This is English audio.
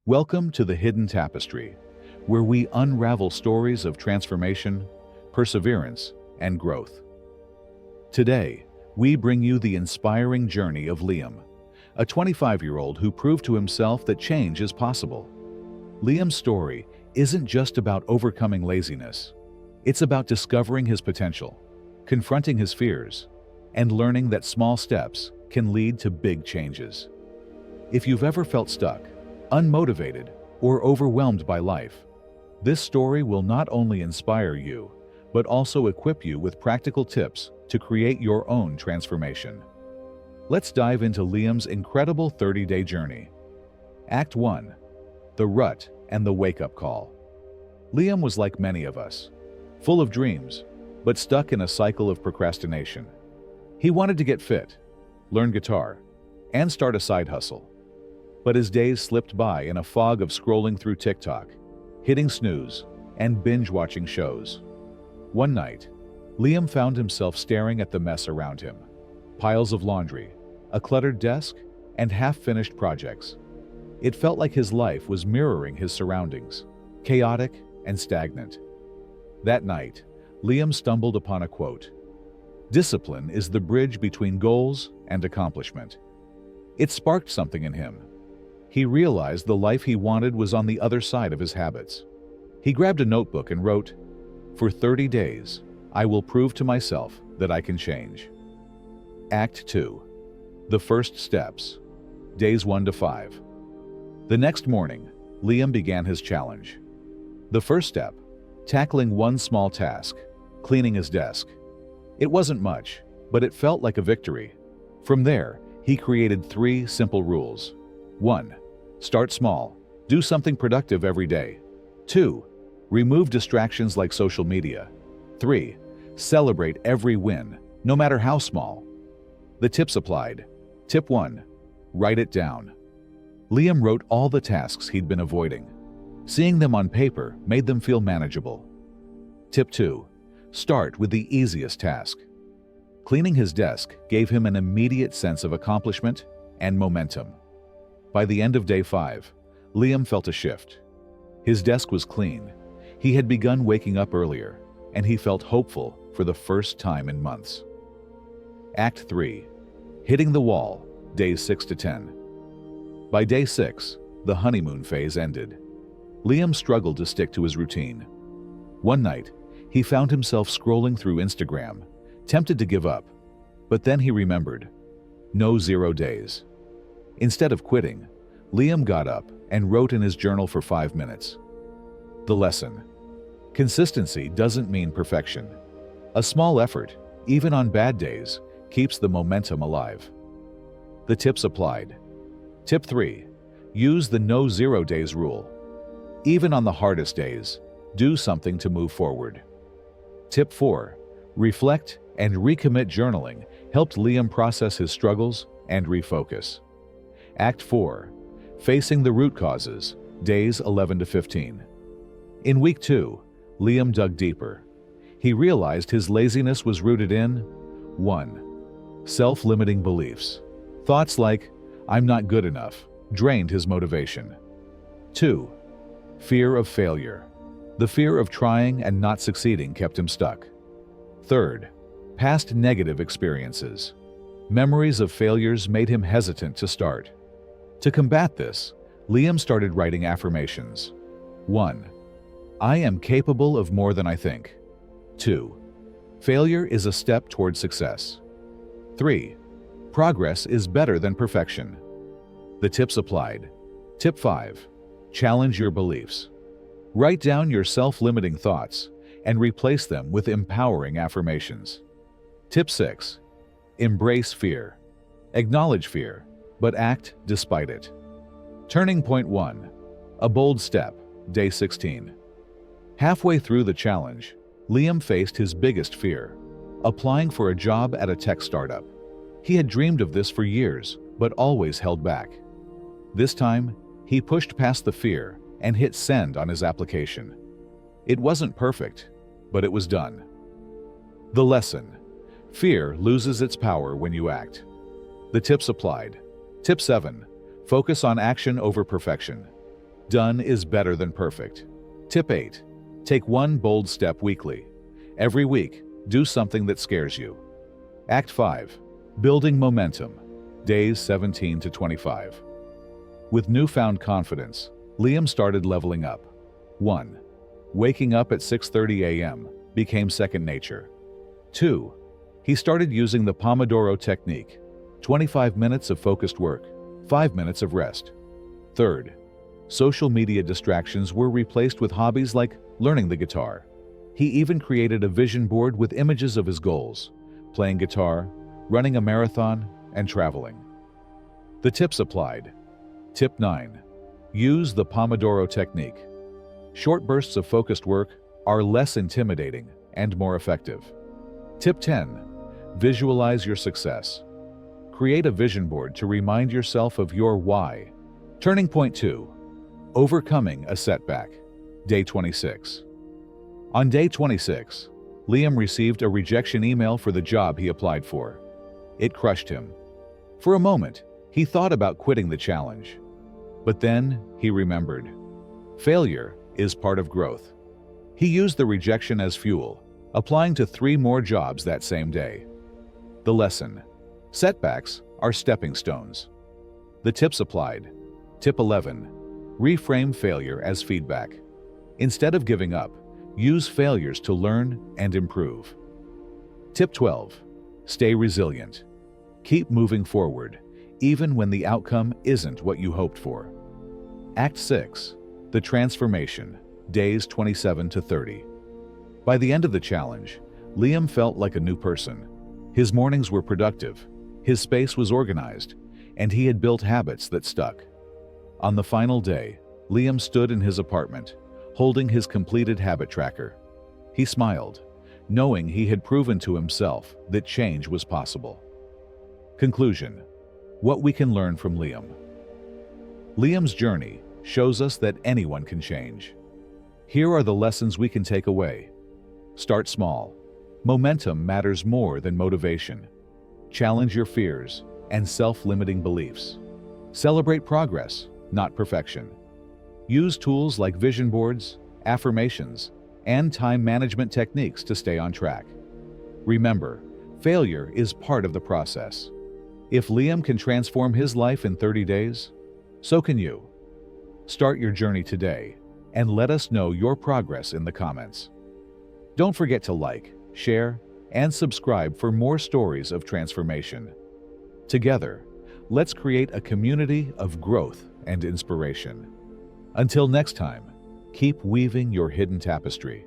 Welcome to the Hidden Tapestry, where we unravel stories of transformation, perseverance, and growth. Today, we bring you the inspiring journey of Liam, a 25-year-old who proved to himself that change is possible. Liam's story isn't just about overcoming laziness. It's about discovering his potential, confronting his fears, and learning that small steps can lead to big changes. If you've ever felt stuck, unmotivated, or overwhelmed by life, this story will not only inspire you, but also equip you with practical tips to create your own transformation. Let's dive into Liam's incredible 30-day journey. Act 1. The Rut and the Wake-Up Call. Liam was like many of us, full of dreams, but stuck in a cycle of procrastination. He wanted to get fit, learn guitar, and start a side hustle. But his days slipped by in a fog of scrolling through TikTok, hitting snooze, and binge-watching shows. One night, Liam found himself staring at the mess around him. Piles of laundry, a cluttered desk, and half-finished projects. It felt like his life was mirroring his surroundings, chaotic and stagnant. That night, Liam stumbled upon a quote: "Discipline is the bridge between goals and accomplishment." It sparked something in him. He realized the life he wanted was on the other side of his habits. He grabbed a notebook and wrote, "For 30 days, I will prove to myself that I can change." Act 2. The First Steps. Days 1 to 5. The next morning, Liam began his challenge. The first step, tackling one small task, cleaning his desk. It wasn't much, but it felt like a victory. From there, he created 3 simple rules. 1. Start small. Do something productive every day. 2. Remove distractions like social media. 3. Celebrate every win, no matter how small. The tips applied. Tip 1. Write it down. Liam wrote all the tasks he'd been avoiding. Seeing them on paper made them feel manageable. Tip 2. Start with the easiest task. Cleaning his desk gave him an immediate sense of accomplishment and momentum. By the end of day 5, Liam felt a shift. His desk was clean. He had begun waking up earlier, and he felt hopeful for the first time in months. Act 3. Hitting the wall, days 6 to 10. By day 6, the honeymoon phase ended. Liam struggled to stick to his routine. One night, he found himself scrolling through Instagram, tempted to give up, but then he remembered: no 0 days. Instead of quitting, Liam got up and wrote in his journal for 5 minutes. The lesson: consistency doesn't mean perfection. A small effort, even on bad days, keeps the momentum alive. The tips applied. Tip 3. Use the no 0 days rule. Even on the hardest days, do something to move forward. Tip 4. Reflect and recommit. Journaling helped Liam process his struggles and refocus. Act 4. Facing the root causes, days 11 to 15. In week 2, Liam dug deeper. He realized his laziness was rooted in 1. Self-limiting beliefs. Thoughts like, "I'm not good enough," drained his motivation. 2. Fear of failure. The fear of trying and not succeeding kept him stuck. 3. Past negative experiences. Memories of failures made him hesitant to start. To combat this, Liam started writing affirmations. 1. I am capable of more than I think. 2. Failure is a step toward success. 3. Progress is better than perfection. The tips applied. Tip 5. Challenge your beliefs. Write down your self-limiting thoughts and replace them with empowering affirmations. Tip 6. Embrace fear. Acknowledge fear, but act despite it. Turning point 1. A bold step, day 16. Halfway through the challenge, Liam faced his biggest fear: applying for a job at a tech startup. He had dreamed of this for years, but always held back. This time, he pushed past the fear and hit send on his application. It wasn't perfect, but it was done. The lesson: fear loses its power when you act. The tips applied. Tip 7. Focus on action over perfection. Done is better than perfect. Tip 8. Take one bold step weekly. Every week, do something that scares you. Act 5. Building momentum. Days 17 to 25. With newfound confidence, Liam started leveling up. 1. Waking up at 6:30 a.m. became second nature. 2. He started using the Pomodoro technique. 25 minutes of focused work, 5 minutes of rest. 3. Social media distractions were replaced with hobbies like learning the guitar. He even created a vision board with images of his goals, playing guitar, running a marathon, and traveling. The tips applied. Tip 9. Use the Pomodoro technique. Short bursts of focused work are less intimidating and more effective. Tip 10. Visualize your success. Create a vision board to remind yourself of your why. Turning point 2. Overcoming a setback. Day 26. On day 26, Liam received a rejection email for the job he applied for. It crushed him. For a moment, he thought about quitting the challenge. But then he remembered. Failure is part of growth. He used the rejection as fuel, applying to 3 more jobs that same day. The lesson: setbacks are stepping stones. The tips applied. Tip 11. Reframe failure as feedback. Instead of giving up, use failures to learn and improve. Tip 12. Stay resilient. Keep moving forward, even when the outcome isn't what you hoped for. Act 6. The transformation. Days 27 to 30. By the end of the challenge, Liam felt like a new person. His mornings were productive, his space was organized, and he had built habits that stuck. On the final day, Liam stood in his apartment, holding his completed habit tracker. He smiled, knowing he had proven to himself that change was possible. Conclusion: what we can learn from Liam. Liam's journey shows us that anyone can change. Here are the lessons we can take away. Start small. Momentum matters more than motivation. Challenge your fears and self-limiting beliefs. Celebrate progress, not perfection. Use tools like vision boards, affirmations, and time management techniques to stay on track. Remember, failure is part of the process. If Liam can transform his life in 30 days, so can you. Start your journey today and let us know your progress in the comments. Don't forget to like, share, and subscribe for more stories of transformation. Together, let's create a community of growth and inspiration. Until next time, keep weaving your hidden tapestry.